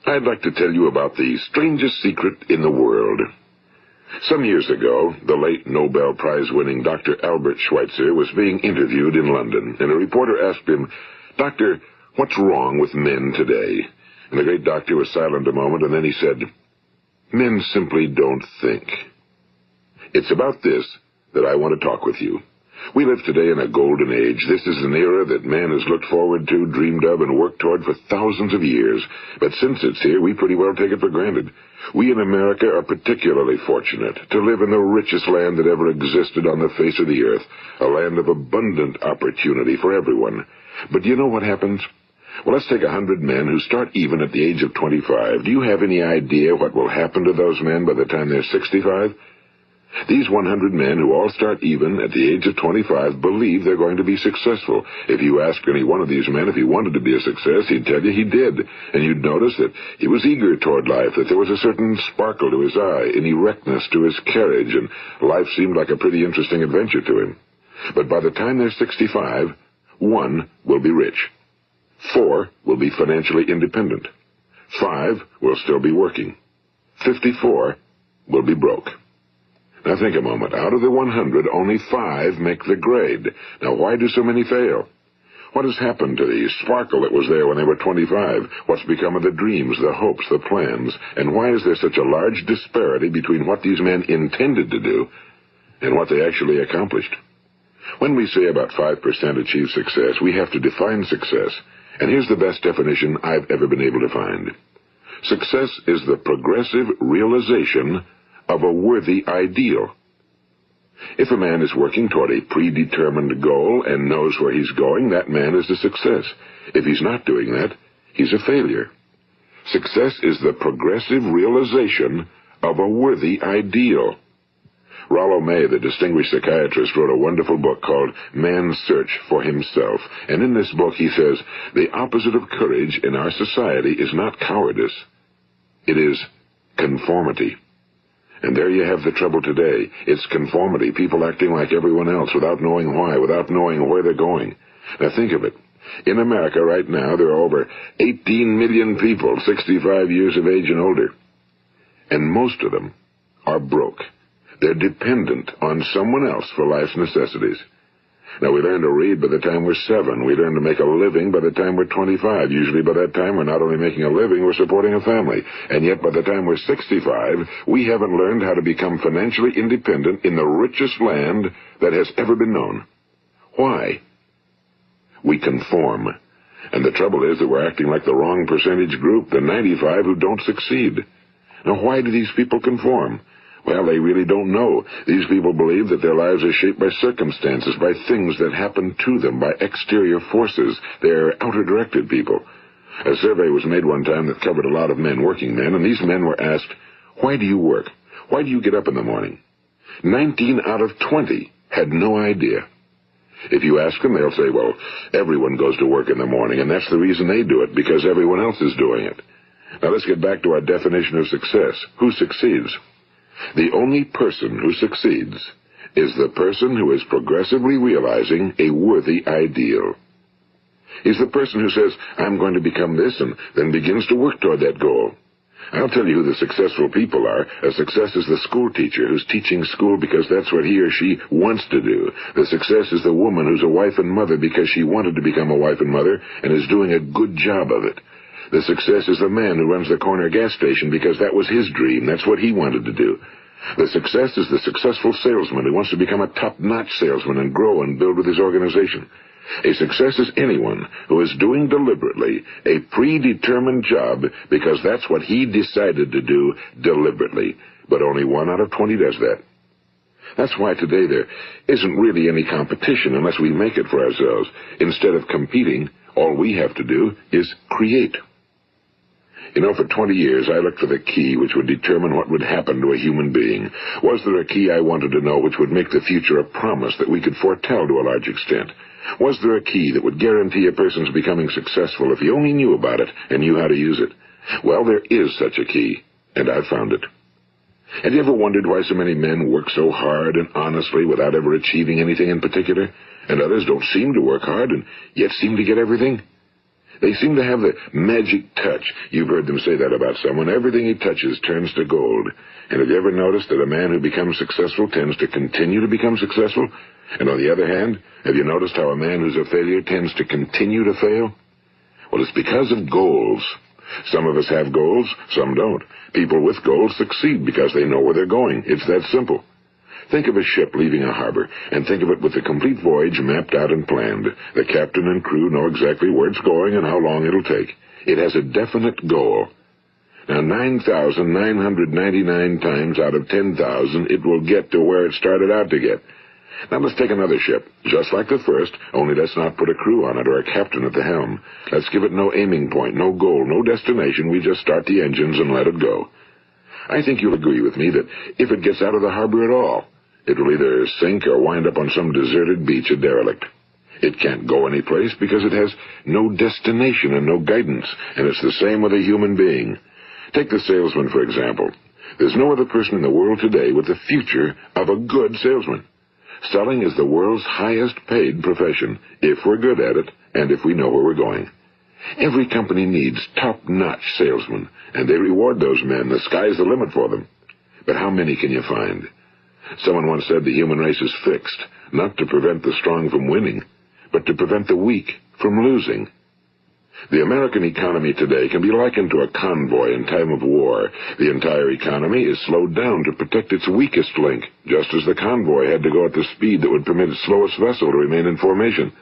I'd like to tell you about the strangest secret in the world. Some years ago, the late Nobel Prize-winning Dr. Albert Schweitzer was being interviewed in London, and a reporter asked him, "Doctor, what's wrong with men today?" And the great doctor was silent a moment, and then he said, "Men simply don't think." It's about this that I want to talk with you. We live today in a golden age. This is an era that man has looked forward to, dreamed of, and worked toward for thousands of years. But since it's here, we pretty well take it for granted. We in America are particularly fortunate to live in the richest land that ever existed on the face of the earth, a land of abundant opportunity for everyone. But do you know what happens? Well, let's take 100 men who start even at the age of 25. Do you have any idea what will happen to those men by the time they're 65? These 100 men who all start even at the age of 25 believe they're going to be successful. If you ask any one of these men if he wanted to be a success, he'd tell you he did. And you'd notice that he was eager toward life, that there was a certain sparkle to his eye, an erectness to his carriage, and life seemed like a pretty interesting adventure to him. But by the time they're 65, 1 will be rich. 4 will be financially independent. 5 will still be working. 54 will be broke. Now think a moment. Out of the 100, only 5 make the grade. Now why do so many fail? What has happened to the sparkle that was there when they were 25? What's become of the dreams, the hopes, the plans? And why is there such a large disparity between what these men intended to do and what they actually accomplished? When we say about 5% achieve success, we have to define success. And here's the best definition I've ever been able to find. Success is the progressive realization of a worthy ideal. If a man is working toward a predetermined goal and knows where he's going, that man is a success. If he's not doing that, he's a failure. Success is the progressive realization of a worthy ideal. Rollo May, the distinguished psychiatrist, wrote a wonderful book called Man's Search for Himself. And in this book he says, the opposite of courage in our society is not cowardice. It is conformity. And there you have the trouble today. It's conformity, people acting like everyone else without knowing why, without knowing where they're going. Now think of it. In America right now, there are over 18 million people 65 years of age and older. And most of them are broke. They're dependent on someone else for life's necessities. Now, we learn to read by the time we're 7. We learn to make a living by the time we're 25. Usually by that time, we're not only making a living, we're supporting a family. And yet by the time we're 65, we haven't learned how to become financially independent in the richest land that has ever been known. Why? We conform. And the trouble is that we're acting like the wrong percentage group, the 95 who don't succeed. Now, why do these people conform? Well, they really don't know. These people believe that their lives are shaped by circumstances, by things that happen to them, by exterior forces. They're outer-directed people. A survey was made one time that covered a lot of men, working men, and these men were asked, "Why do you work? Why do you get up in the morning?" 19 out of 20 had no idea. If you ask them, they'll say, well, everyone goes to work in the morning, and that's the reason they do it, because everyone else is doing it. Now let's get back to our definition of success. Who succeeds? The only person who succeeds is the person who is progressively realizing a worthy ideal. He's the person who says, I'm going to become this, and then begins to work toward that goal. I'll tell you who the successful people are. A success is the school teacher who's teaching school because that's what he or she wants to do. The success is the woman who's a wife and mother because she wanted to become a wife and mother and is doing a good job of it. The success is the man who runs the corner gas station because that was his dream. That's what he wanted to do. The success is the successful salesman who wants to become a top-notch salesman and grow and build with his organization. A success is anyone who is doing deliberately a predetermined job because that's what he decided to do deliberately. But only 1 out of 20 does that. That's why today there isn't really any competition unless we make it for ourselves. Instead of competing, all we have to do is create. You know, for 20 years, I looked for the key which would determine what would happen to a human being. Was there a key I wanted to know which would make the future a promise that we could foretell to a large extent? Was there a key that would guarantee a person's becoming successful if he only knew about it and knew how to use it? Well, there is such a key, and I've found it. Have you ever wondered why so many men work so hard and honestly without ever achieving anything in particular, and others don't seem to work hard and yet seem to get everything? They seem to have the magic touch. You've heard them say that about someone. Everything he touches turns to gold. And have you ever noticed that a man who becomes successful tends to continue to become successful? And on the other hand, have you noticed how a man who's a failure tends to continue to fail? Well, it's because of goals. Some of us have goals, some don't. People with goals succeed because they know where they're going. It's that simple. Think of a ship leaving a harbor, and think of it with the complete voyage mapped out and planned. The captain and crew know exactly where it's going and how long it'll take. It has a definite goal. Now, 9,999 times out of 10,000, it will get to where it started out to get. Now, let's take another ship, just like the first, only let's not put a crew on it or a captain at the helm. Let's give it no aiming point, no goal, no destination. We just start the engines and let it go. I think you'll agree with me that if it gets out of the harbor at all, it will either sink or wind up on some deserted beach, a derelict. It can't go anyplace because it has no destination and no guidance, and it's the same with a human being. Take the salesman, for example. There's no other person in the world today with the future of a good salesman. Selling is the world's highest-paid profession, if we're good at it and if we know where we're going. Every company needs top-notch salesmen, and they reward those men. The sky's the limit for them. But how many can you find? Someone once said the human race is fixed, not to prevent the strong from winning, but to prevent the weak from losing. The American economy today can be likened to a convoy in time of war. The entire economy is slowed down to protect its weakest link, just as the convoy had to go at the speed that would permit its slowest vessel to remain in formation.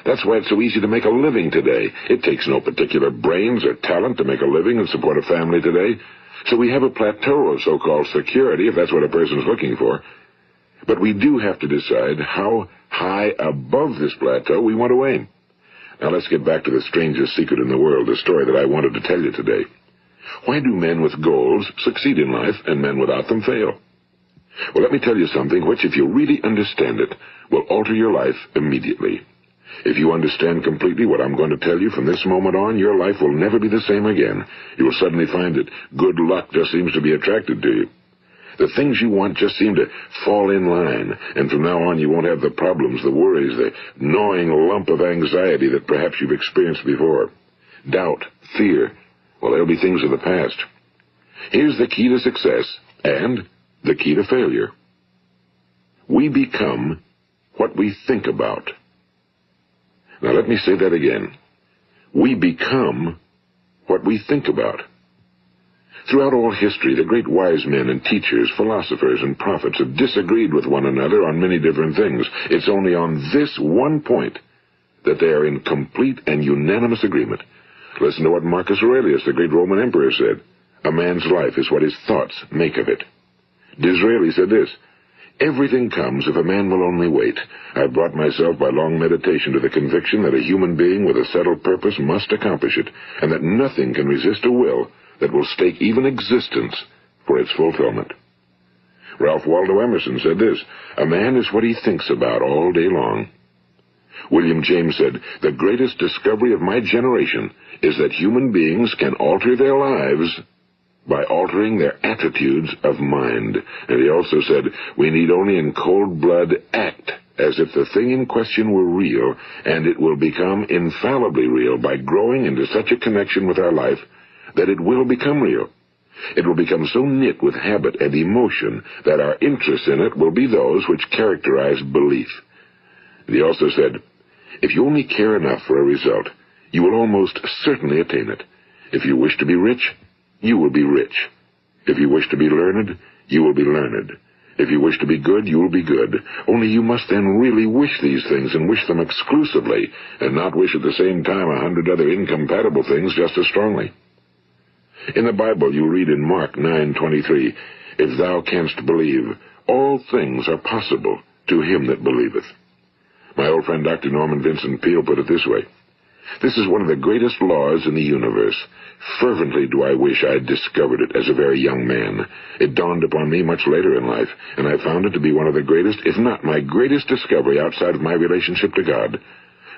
That's why it's so easy to make a living today. It takes no particular brains or talent to make a living and support a family today. So we have a plateau of so-called security, if that's what a person's looking for. But we do have to decide how high above this plateau we want to aim. Now let's get back to the strangest secret in the world, the story that I wanted to tell you today. Why do men with goals succeed in life and men without them fail? Well, let me tell you something which, if you really understand it, will alter your life immediately. If you understand completely what I'm going to tell you from this moment on, your life will never be the same again. You will suddenly find that good luck just seems to be attracted to you. The things you want just seem to fall in line, and from now on you won't have the problems, the worries, the gnawing lump of anxiety that perhaps you've experienced before. Doubt, fear, well, they'll be things of the past. Here's the key to success and the key to failure. We become what we think about. Now let me say that again. We become what we think about. Throughout all history, the great wise men and teachers, philosophers and prophets have disagreed with one another on many different things. It's only on this one point that they are in complete and unanimous agreement. Listen to what Marcus Aurelius, the great Roman emperor, said. A man's life is what his thoughts make of it. Disraeli said this, everything comes if a man will only wait. I've brought myself by long meditation to the conviction that a human being with a settled purpose must accomplish it, and that nothing can resist a will that will stake even existence for its fulfillment. Ralph Waldo Emerson said this, a man is what he thinks about all day long. William James said, the greatest discovery of my generation is that human beings can alter their lives by altering their attitudes of mind. And he also said, we need only in cold blood act as if the thing in question were real, and it will become infallibly real by growing into such a connection with our life that it will become real. It will become so knit with habit and emotion that our interest in it will be those which characterize belief. And he also said, if you only care enough for a result, you will almost certainly attain it. If you wish to be rich, you will be rich. If you wish to be learned, you will be learned. If you wish to be good, you will be good. Only you must then really wish these things and wish them exclusively, and not wish at the same time 100 other incompatible things just as strongly. In the Bible, you read in Mark 9:23, if thou canst believe, all things are possible to him that believeth. My old friend Dr. Norman Vincent Peale put it this way, this is one of the greatest laws in the universe. Fervently do I wish I had discovered it as a very young man. It dawned upon me much later in life, and I found it to be one of the greatest, if not my greatest discovery outside of my relationship to God.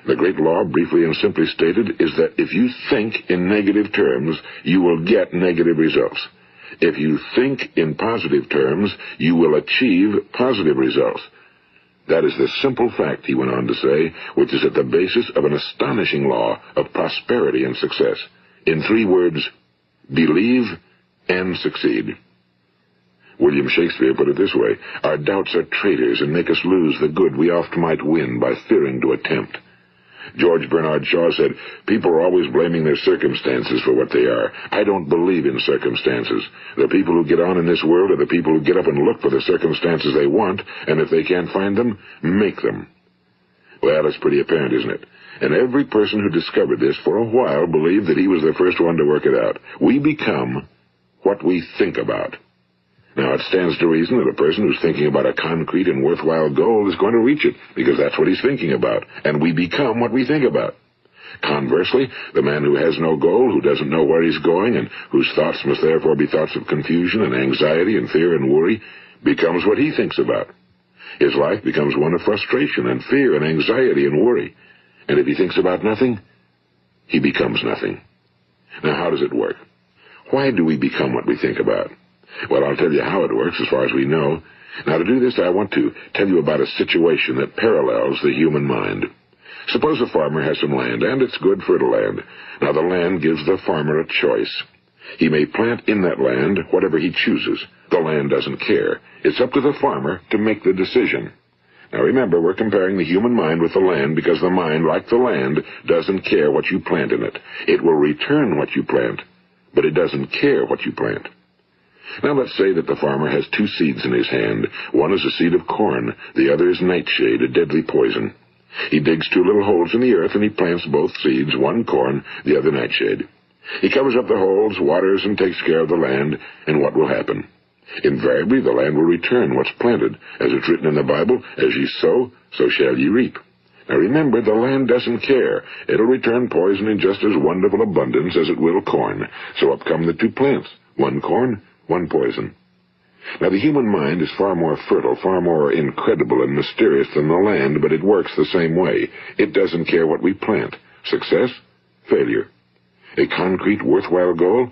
The great law, briefly and simply stated, is that if you think in negative terms, you will get negative results. If you think in positive terms, you will achieve positive results. That is the simple fact, he went on to say, which is at the basis of an astonishing law of prosperity and success. In 3 words, believe and succeed. William Shakespeare put it this way: our doubts are traitors and make us lose the good we oft might win by fearing to attempt. George Bernard Shaw said, people are always blaming their circumstances for what they are. I don't believe in circumstances. The people who get on in this world are the people who get up and look for the circumstances they want, and if they can't find them, make them. Well, that's pretty apparent, isn't it? And every person who discovered this for a while believed that he was the first one to work it out. We become what we think about. Now, it stands to reason that a person who's thinking about a concrete and worthwhile goal is going to reach it, because that's what he's thinking about, and we become what we think about. Conversely, the man who has no goal, who doesn't know where he's going, and whose thoughts must therefore be thoughts of confusion and anxiety and fear and worry, becomes what he thinks about. His life becomes one of frustration and fear and anxiety and worry. And if he thinks about nothing, he becomes nothing. Now, how does it work? Why do we become what we think about? Well, I'll tell you how it works as far as we know. Now, to do this, I want to tell you about a situation that parallels the human mind. Suppose a farmer has some land, and it's good fertile land. Now, the land gives the farmer a choice. He may plant in that land whatever he chooses. The land doesn't care. It's up to the farmer to make the decision. Now, remember, we're comparing the human mind with the land because the mind, like the land, doesn't care what you plant in it. It will return what you plant, but it doesn't care what you plant. Now let's say that the farmer has 2 seeds in his hand. One is a seed of corn, the other is nightshade, a deadly poison. He digs 2 little holes in the earth and he plants both seeds, one corn, the other nightshade. He covers up the holes, waters, and takes care of the land, and what will happen? Invariably the land will return what's planted. As it's written in the Bible, as ye sow, so shall ye reap. Now remember, the land doesn't care. It'll return poison in just as wonderful abundance as it will corn. So up come the 2 plants, one corn, one poison. Now, the human mind is far more fertile, far more incredible and mysterious than the land, but it works the same way. It doesn't care what we plant. Success, failure. A concrete, worthwhile goal,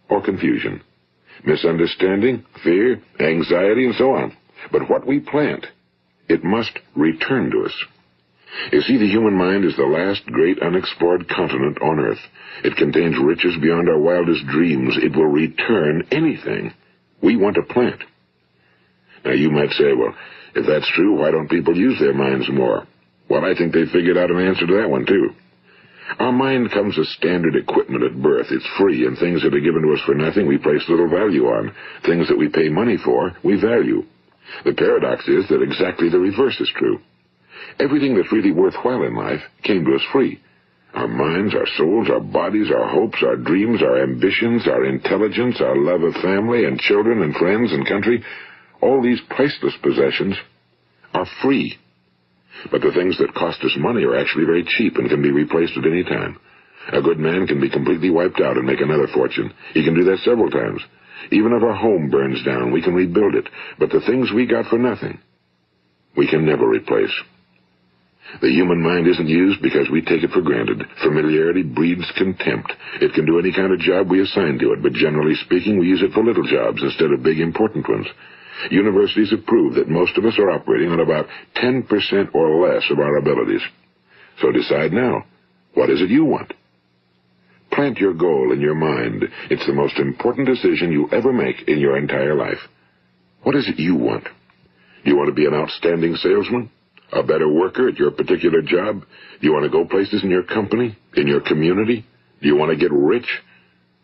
or confusion. Misunderstanding, fear, anxiety, and so on. But what we plant, it must return to us. You see, the human mind is the last great unexplored continent on Earth. It contains riches beyond our wildest dreams. It will return anything we want to plant. Now, you might say, well, if that's true, why don't people use their minds more? Well, I think they figured out an answer to that one, too. Our mind comes as standard equipment at birth. It's free, and things that are given to us for nothing we place little value on. Things that we pay money for, we value. The paradox is that exactly the reverse is true. Everything that's really worthwhile in life came to us free. Our minds, our souls, our bodies, our hopes, our dreams, our ambitions, our intelligence, our love of family and children and friends and country, all these priceless possessions are free. But the things that cost us money are actually very cheap and can be replaced at any time. A good man can be completely wiped out and make another fortune. He can do that several times. Even if our home burns down, we can rebuild it. But the things we got for nothing, we can never replace. The human mind isn't used because we take it for granted. Familiarity breeds contempt. It can do any kind of job we assign to it, but generally speaking, we use it for little jobs instead of big, important ones. Universities have proved that most of us are operating on about 10% or less of our abilities. So decide now, what is it you want? Plant your goal in your mind. It's the most important decision you ever make in your entire life. What is it you want? Do you want to be an outstanding salesman? A better worker at your particular job? Do you want to go places in your company? In your community? Do you want to get rich?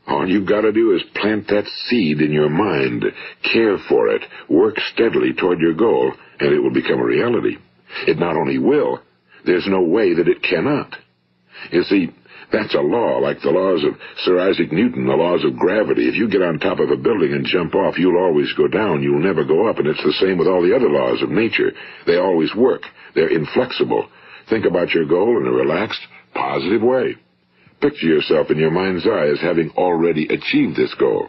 All you've got to do is plant that seed in your mind, care for it, work steadily toward your goal, and it will become a reality. It not only will, there's no way that it cannot. You see, that's a law, like the laws of Sir Isaac Newton, the laws of gravity. If you get on top of a building and jump off, you'll always go down. You'll never go up, and it's the same with all the other laws of nature. They always work. They're inflexible. Think about your goal in a relaxed, positive way. Picture yourself in your mind's eye as having already achieved this goal.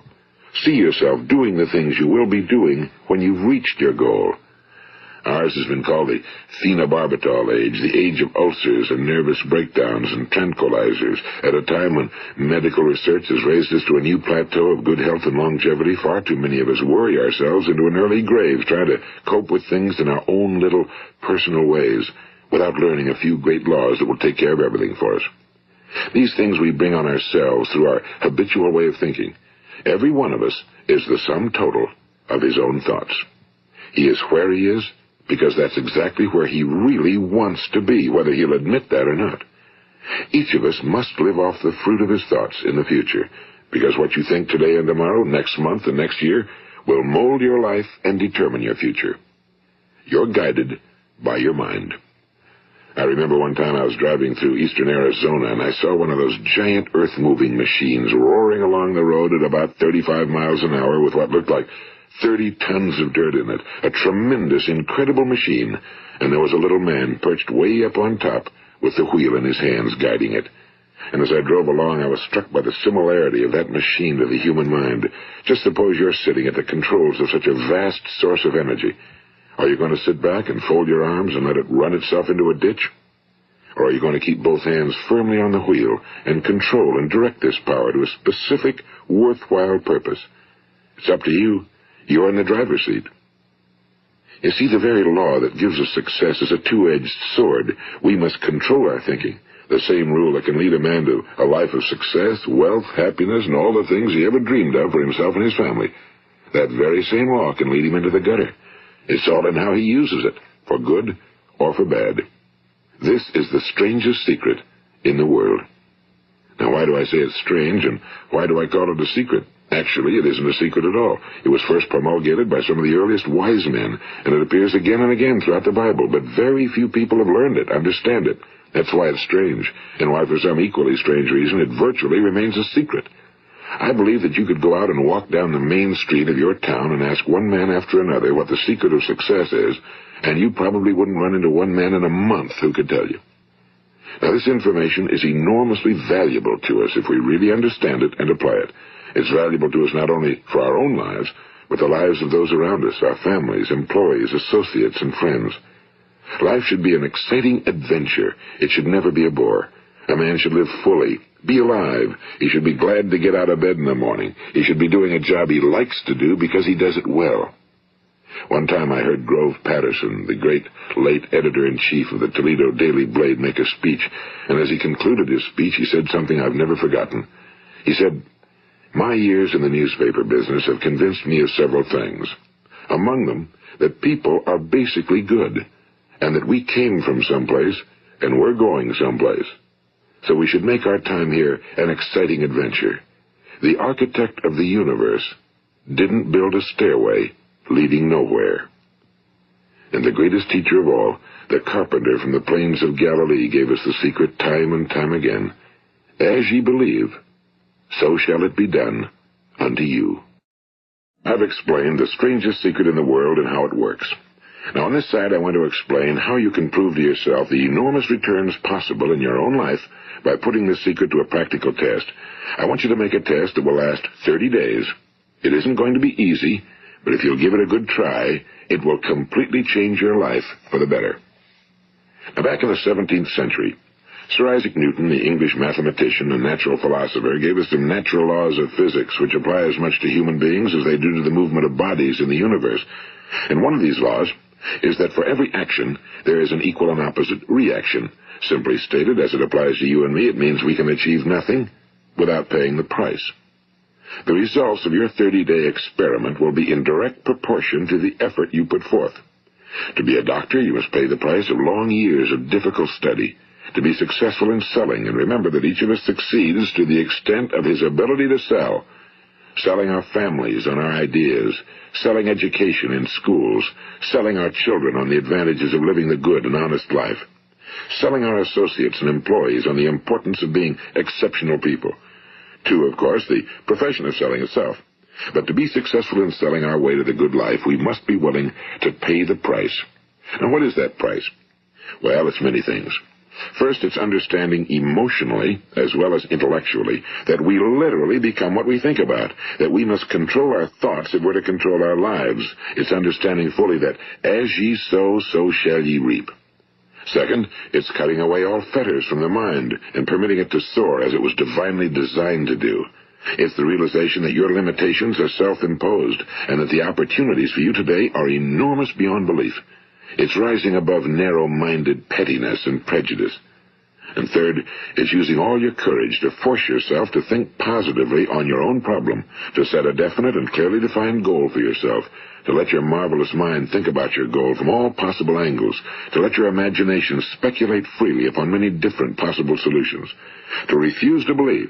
See yourself doing the things you will be doing when you've reached your goal. Ours has been called the phenobarbital age, the age of ulcers and nervous breakdowns and tranquilizers, at a time when medical research has raised us to a new plateau of good health and longevity. Far too many of us worry ourselves into an early grave trying to cope with things in our own little personal ways without learning a few great laws that will take care of everything for us. These things we bring on ourselves through our habitual way of thinking. Every one of us is the sum total of his own thoughts. He is where he is because that's exactly where he really wants to be, whether he'll admit that or not. Each of us must live off the fruit of his thoughts in the future, because what you think today and tomorrow, next month and next year, will mold your life and determine your future. You're guided by your mind. I remember one time I was driving through eastern Arizona, and I saw one of those giant earth-moving machines roaring along the road at about 35 miles an hour with what looked like 30 tons of dirt in it. A tremendous, incredible machine, and there was a little man perched way up on top with the wheel in his hands guiding it. And as I drove along, I was struck by the similarity of that machine to the human mind. Just suppose you're sitting at the controls of such a vast source of energy. Are you going to sit back and fold your arms and let it run itself into a ditch? Or are you going to keep both hands firmly on the wheel and control and direct this power to a specific, worthwhile purpose? It's up to you. You're in the driver's seat. You see, the very law that gives us success is a two-edged sword. We must control our thinking. The same rule that can lead a man to a life of success, wealth, happiness, and all the things he ever dreamed of for himself and his family. That very same law can lead him into the gutter. It's all in how he uses it, for good or for bad. This is the strangest secret in the world. Now, why do I say it's strange, and why do I call it a secret? Actually, it isn't a secret at all. It was first promulgated by some of the earliest wise men, and it appears again and again throughout the Bible, but very few people have learned it, understand it. That's why it's strange, and why for some equally strange reason it virtually remains a secret. I believe that you could go out and walk down the main street of your town and ask one man after another what the secret of success is, and you probably wouldn't run into one man in a month who could tell you. Now, this information is enormously valuable to us if we really understand it and apply it. It's valuable to us not only for our own lives, but the lives of those around us, our families, employees, associates, and friends. Life should be an exciting adventure. It should never be a bore. A man should live fully, be alive. He should be glad to get out of bed in the morning. He should be doing a job he likes to do because he does it well. One time I heard Grove Patterson, the great late editor-in-chief of the Toledo Daily Blade, make a speech, and as he concluded his speech, he said something I've never forgotten. He said, "My years in the newspaper business have convinced me of several things. Among them, that people are basically good, and that we came from someplace, and we're going someplace. So we should make our time here an exciting adventure. The architect of the universe didn't build a stairway leading nowhere." And the greatest teacher of all, the carpenter from the plains of Galilee, gave us the secret time and time again. As ye believe, so shall it be done unto you. I've explained the strangest secret in the world and how it works. Now, on this side, I want to explain how you can prove to yourself the enormous returns possible in your own life by putting this secret to a practical test. I want you to make a test that will last 30 days. It isn't going to be easy, but if you'll give it a good try, it will completely change your life for the better. Now, back in the 17th century, Sir Isaac Newton, the English mathematician and natural philosopher, gave us some natural laws of physics which apply as much to human beings as they do to the movement of bodies in the universe. And one of these laws is that for every action, there is an equal and opposite reaction. Simply stated, as it applies to you and me, it means we can achieve nothing without paying the price. The results of your 30-day experiment will be in direct proportion to the effort you put forth. To be a doctor, you must pay the price of long years of difficult study. To be successful in selling, and remember that each of us succeeds to the extent of his ability to sell. Selling our families on our ideas, selling education in schools, selling our children on the advantages of living the good and honest life, selling our associates and employees on the importance of being exceptional people. To, of course, the profession of selling itself. But to be successful in selling our way to the good life, we must be willing to pay the price. Now, what is that price? Well, it's many things. First, it's understanding emotionally, as well as intellectually, that we literally become what we think about, that we must control our thoughts if we're to control our lives. It's understanding fully that as ye sow, so shall ye reap. Second, it's cutting away all fetters from the mind and permitting it to soar as it was divinely designed to do. It's the realization that your limitations are self-imposed and that the opportunities for you today are enormous beyond belief. It's rising above narrow-minded pettiness and prejudice. And third, it's using all your courage to force yourself to think positively on your own problem, to set a definite and clearly defined goal for yourself, to let your marvelous mind think about your goal from all possible angles, to let your imagination speculate freely upon many different possible solutions, to refuse to believe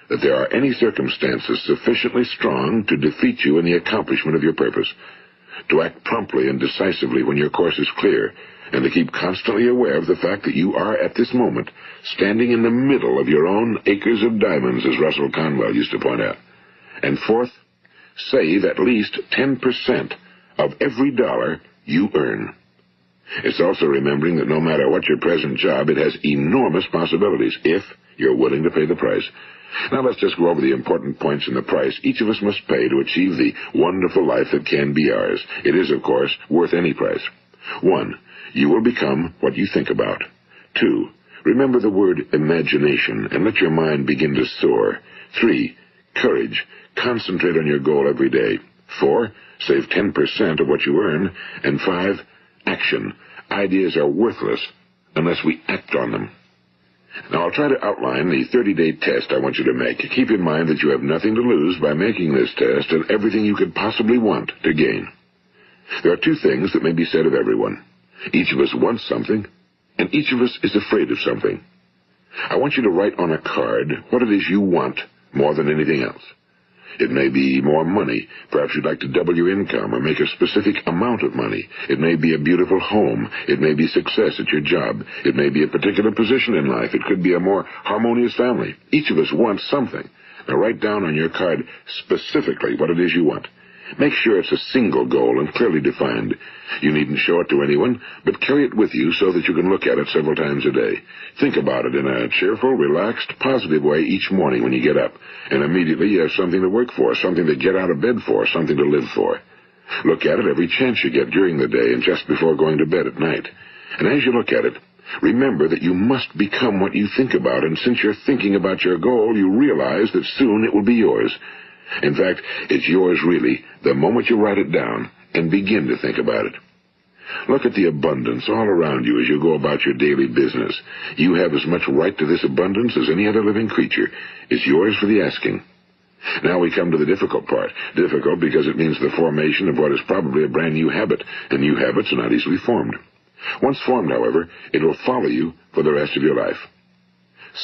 that there are any circumstances sufficiently strong to defeat you in the accomplishment of your purpose, to act promptly and decisively when your course is clear, and to keep constantly aware of the fact that you are, at this moment, standing in the middle of your own acres of diamonds, as Russell Conwell used to point out. And fourth, save at least 10% of every dollar you earn. It's also remembering that no matter what your present job, it has enormous possibilities, if you're willing to pay the price. Now let's just go over the important points in the price each of us must pay to achieve the wonderful life that can be ours. It is, of course, worth any price. 1. You will become what you think about. 2. Remember the word imagination and let your mind begin to soar. 3. Courage. Concentrate on your goal every day. 4. Save 10% of what you earn. And 5. Action. Ideas are worthless unless we act on them. Now, I'll try to outline the 30-day test I want you to make. Keep in mind that you have nothing to lose by making this test and everything you could possibly want to gain. There are 2 things that may be said of everyone. Each of us wants something, and each of us is afraid of something. I want you to write on a card what it is you want more than anything else. It may be more money. Perhaps you'd like to double your income or make a specific amount of money. It may be a beautiful home. It may be success at your job. It may be a particular position in life. It could be a more harmonious family. Each of us wants something. Now write down on your card specifically what it is you want. Make sure it's a single goal and clearly defined. You needn't show it to anyone, but carry it with you so that you can look at it several times a day. Think about it in a cheerful, relaxed, positive way each morning when you get up, and immediately you have something to work for, something to get out of bed for, something to live for. Look at it every chance you get during the day and just before going to bed at night. And as you look at it, remember that you must become what you think about, and since you're thinking about your goal, you realize that soon it will be yours. In fact, it's yours really the moment you write it down and begin to think about it. Look at the abundance all around you as you go about your daily business. You have as much right to this abundance as any other living creature. It's yours for the asking. Now we come to the difficult part. Difficult because it means the formation of what is probably a brand new habit, and new habits are not easily formed. Once formed, however, it will follow you for the rest of your life.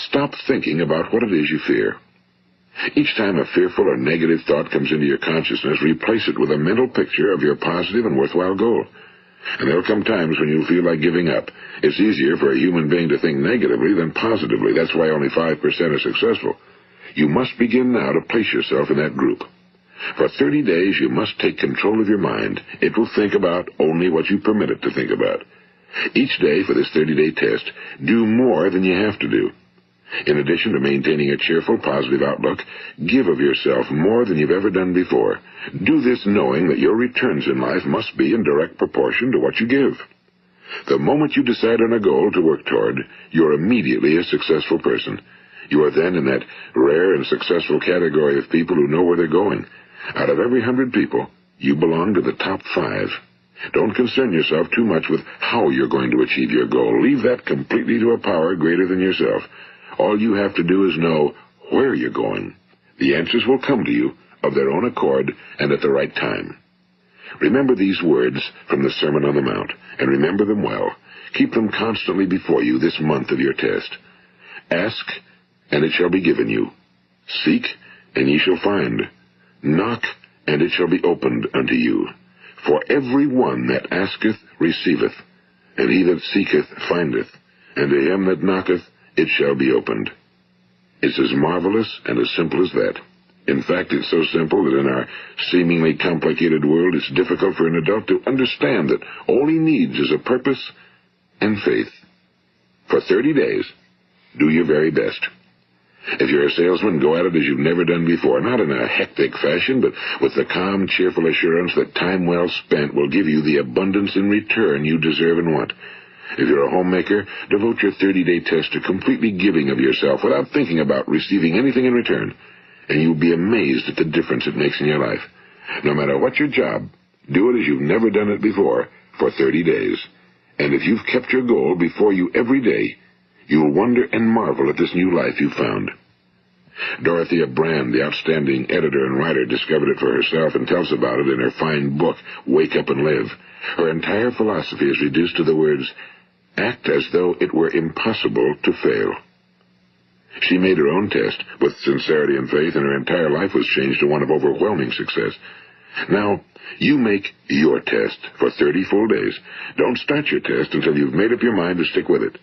Stop thinking about what it is you fear. Each time a fearful or negative thought comes into your consciousness, replace it with a mental picture of your positive and worthwhile goal. And there will come times when you'll feel like giving up. It's easier for a human being to think negatively than positively. That's why only 5% are successful. You must begin now to place yourself in that group. For 30 days, you must take control of your mind. It will think about only what you permit it to think about. Each day for this 30-day test, do more than you have to do. In addition to maintaining a cheerful, positive outlook, give of yourself more than you've ever done before. Do this knowing that your returns in life must be in direct proportion to what you give. The moment you decide on a goal to work toward, you're immediately a successful person. You are then in that rare and successful category of people who know where they're going. Out of every 100 people, you belong to the top 5. Don't concern yourself too much with how you're going to achieve your goal. Leave that completely to a power greater than yourself. All you have to do is know where you're going. The answers will come to you of their own accord and at the right time. Remember these words from the Sermon on the Mount, and remember them well. Keep them constantly before you this month of your test. Ask, and it shall be given you. Seek, and ye shall find. Knock, and it shall be opened unto you. For every one that asketh receiveth, and he that seeketh findeth, and to him that knocketh it shall be opened. It's as marvelous and as simple as that. In fact, it's so simple that in our seemingly complicated world, it's difficult for an adult to understand that all he needs is a purpose and faith. For 30 days, do your very best. If you're a salesman, go at it as you've never done before, not in a hectic fashion, but with the calm, cheerful assurance that time well spent will give you the abundance in return you deserve and want. If you're a homemaker, devote your 30-day test to completely giving of yourself without thinking about receiving anything in return, and you'll be amazed at the difference it makes in your life. No matter what your job, do it as you've never done it before for 30 days. And if you've kept your goal before you every day, you'll wonder and marvel at this new life you've found. Dorothea Brand, the outstanding editor and writer, discovered it for herself and tells about it in her fine book, Wake Up and Live. Her entire philosophy is reduced to the words, act as though it were impossible to fail. She made her own test with sincerity and faith, and her entire life was changed to one of overwhelming success. Now, you make your test for 30 full days. Don't start your test until you've made up your mind to stick with it.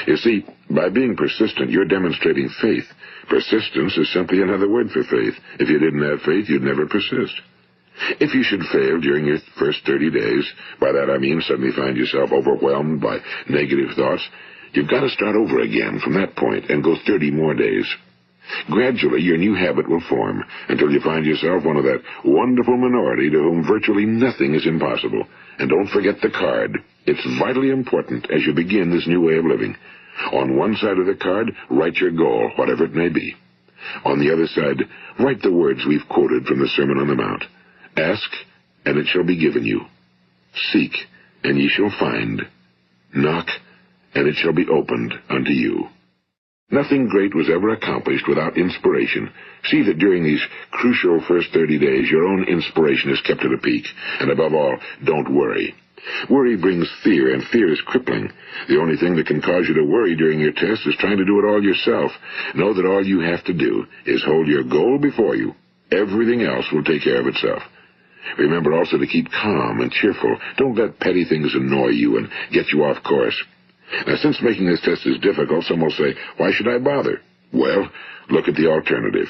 You see, by being persistent, you're demonstrating faith. Persistence is simply another word for faith. If you didn't have faith, you'd never persist. If you should fail during your first 30 days, by that I mean suddenly find yourself overwhelmed by negative thoughts, you've got to start over again from that point and go 30 more days. Gradually, your new habit will form until you find yourself one of that wonderful minority to whom virtually nothing is impossible. And don't forget the card. It's vitally important as you begin this new way of living. On one side of the card, write your goal, whatever it may be. On the other side, write the words we've quoted from the Sermon on the Mount. Ask, and it shall be given you. Seek, and ye shall find. Knock, and it shall be opened unto you. Nothing great was ever accomplished without inspiration. See that during these crucial first 30 days, your own inspiration is kept at a peak. And above all, don't worry. Worry brings fear, and fear is crippling. The only thing that can cause you to worry during your test is trying to do it all yourself. Know that all you have to do is hold your goal before you. Everything else will take care of itself. Remember also to keep calm and cheerful. Don't let petty things annoy you and get you off course. Now, since making this test is difficult, some will say, why should I bother? Well, look at the alternative.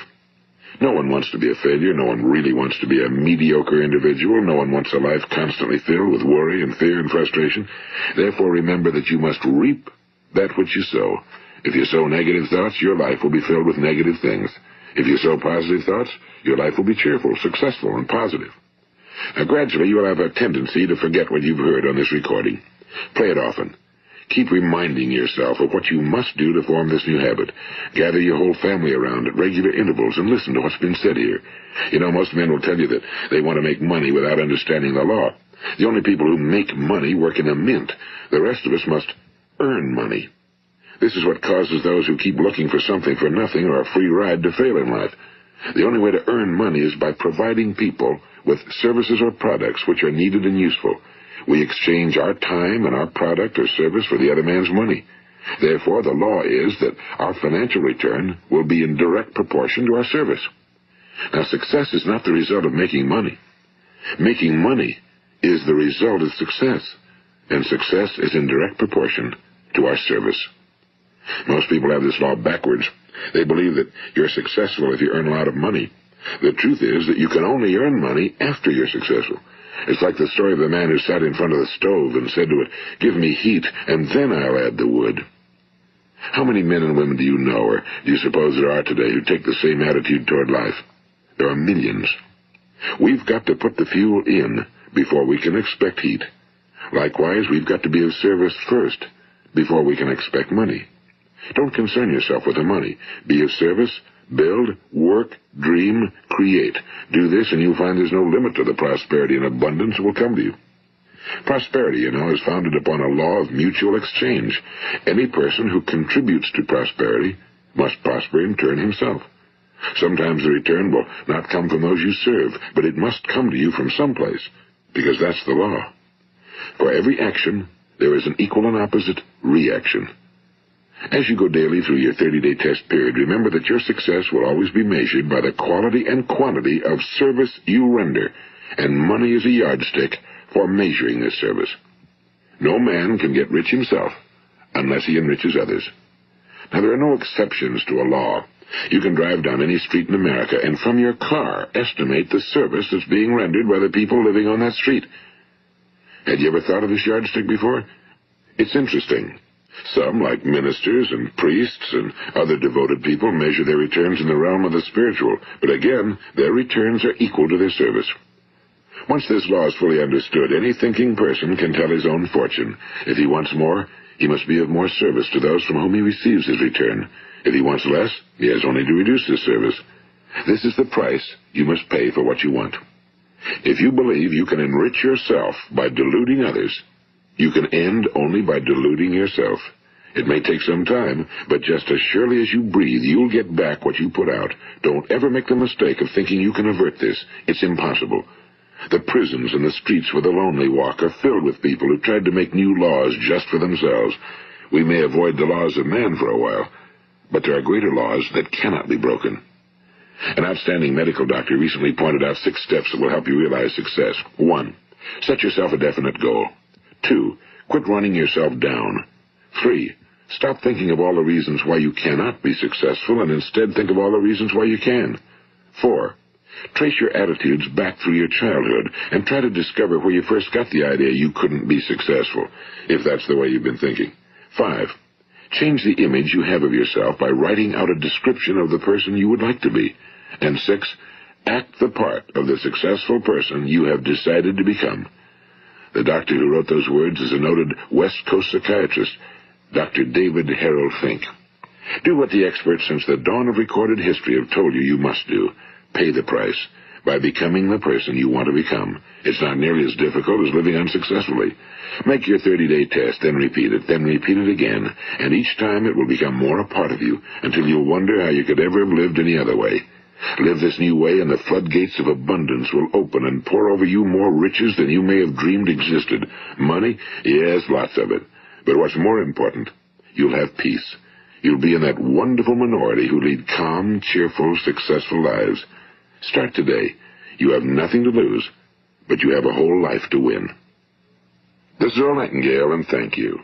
No one wants to be a failure. No one really wants to be a mediocre individual. No one wants a life constantly filled with worry and fear and frustration. Therefore, remember that you must reap that which you sow. If you sow negative thoughts, your life will be filled with negative things. If you sow positive thoughts, your life will be cheerful, successful, and positive. Now, gradually, you will have a tendency to forget what you've heard on this recording. Play it often. Keep reminding yourself of what you must do to form this new habit. Gather your whole family around at regular intervals and listen to what's been said here. You know, most men will tell you that they want to make money without understanding the law. The only people who make money work in a mint. The rest of us must earn money. This is what causes those who keep looking for something for nothing or a free ride to fail in life. The only way to earn money is by providing people with services or products which are needed and useful. We exchange our time and our product or service for the other man's money. Therefore, the law is that our financial return will be in direct proportion to our service. Now, success is not the result of making money. Making money is the result of success, and success is in direct proportion to our service. Most people have this law backwards. They believe that you're successful if you earn a lot of money. The truth is that you can only earn money after you're successful. It's like the story of the man who sat in front of the stove and said to it, "Give me heat, and then I'll add the wood." How many men and women do you know, or do you suppose there are today, who take the same attitude toward life? There are millions. We've got to put the fuel in before we can expect heat. Likewise, we've got to be of service first before we can expect money. Don't concern yourself with the money. Be of service. Build, work, dream, create. Do this, and you'll find there's no limit to the prosperity and abundance that will come to you. Prosperity, you know, is founded upon a law of mutual exchange. Any person who contributes to prosperity must prosper in turn himself. Sometimes the return will not come from those you serve, but it must come to you from someplace, because that's the law. For every action, there is an equal and opposite reaction. As you go daily through your 30-day test period, remember that your success will always be measured by the quality and quantity of service you render, and money is a yardstick for measuring this service. No man can get rich himself unless he enriches others. Now, there are no exceptions to a law. You can drive down any street in America and from your car estimate the service that's being rendered by the people living on that street. Had you ever thought of this yardstick before? It's interesting. Some, like ministers and priests and other devoted people, measure their returns in the realm of the spiritual, but again, their returns are equal to their service. Once this law is fully understood, any thinking person can tell his own fortune. If he wants more, he must be of more service to those from whom he receives his return. If he wants less, he has only to reduce his service. This is the price you must pay for what you want. If you believe you can enrich yourself by deluding others, you can end only by deluding yourself. It may take some time, but just as surely as you breathe, you'll get back what you put out. Don't ever make the mistake of thinking you can avert this. It's impossible. The prisons and the streets where the lonely walk are filled with people who tried to make new laws just for themselves. We may avoid the laws of man for a while, but there are greater laws that cannot be broken. An outstanding medical doctor recently pointed out 6 steps that will help you realize success. 1. Set yourself a definite goal. 2. Quit running yourself down. 3. Stop thinking of all the reasons why you cannot be successful and instead think of all the reasons why you can. 4. Trace your attitudes back through your childhood and try to discover where you first got the idea you couldn't be successful, if that's the way you've been thinking. 5. Change the image you have of yourself by writing out a description of the person you would like to be. And 6. Act the part of the successful person you have decided to become. The doctor who wrote those words is a noted West Coast psychiatrist, Dr. David Harold Fink. Do what the experts since the dawn of recorded history have told you must do. Pay the price by becoming the person you want to become. It's not nearly as difficult as living unsuccessfully. Make your 30-day test, then repeat it again, and each time it will become more a part of you until you'll wonder how you could ever have lived any other way. Live this new way, and the floodgates of abundance will open and pour over you more riches than you may have dreamed existed. Money? Yes, lots of it. But what's more important, you'll have peace. You'll be in that wonderful minority who lead calm, cheerful, successful lives. Start today. You have nothing to lose, but you have a whole life to win. This is Earl Nightingale, and thank you.